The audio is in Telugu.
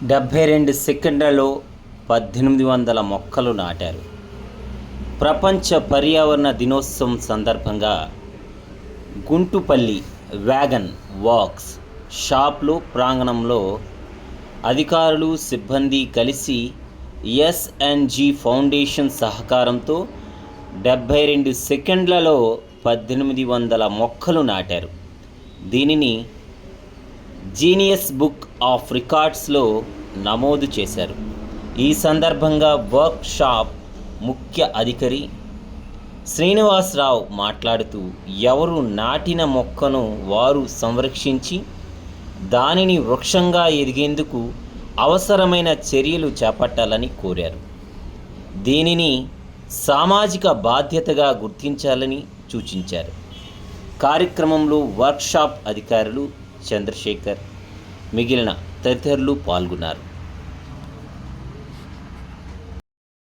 72 సెకండ్లలో 1800 మొక్కలు నాటారు. ప్రపంచ పర్యావరణ దినోత్సవం సందర్భంగా గుంటుపల్లి వ్యాగన్ వర్క్స్ షాప్లో ప్రాంగణంలో అధికారులు, సిబ్బంది కలిసి ఎస్&జి ఫౌండేషన్ సహకారంతో 72 సెకండ్లలో 1800 మొక్కలు నాటారు. దీనిని జీనియస్ బుక్ ఆఫ్ రికార్డ్స్లో నమోదు చేశారు. ఈ సందర్భంగా వర్క్ షాప్ ముఖ్య అధికారి శ్రీనివాసరావు మాట్లాడుతూ, ఎవరు నాటిన మొక్కను వారు సంరక్షించి దానిని వృక్షంగా ఎదిగేందుకు అవసరమైన చర్యలు చేపట్టాలని కోరారు. దీనిని సామాజిక బాధ్యతగా గుర్తించాలని సూచించారు. కార్యక్రమంలో వర్క్షాప్ అధికారులు చంద్రశేఖర్, మిగిలిన తదితరులు పాల్గొన్నారు.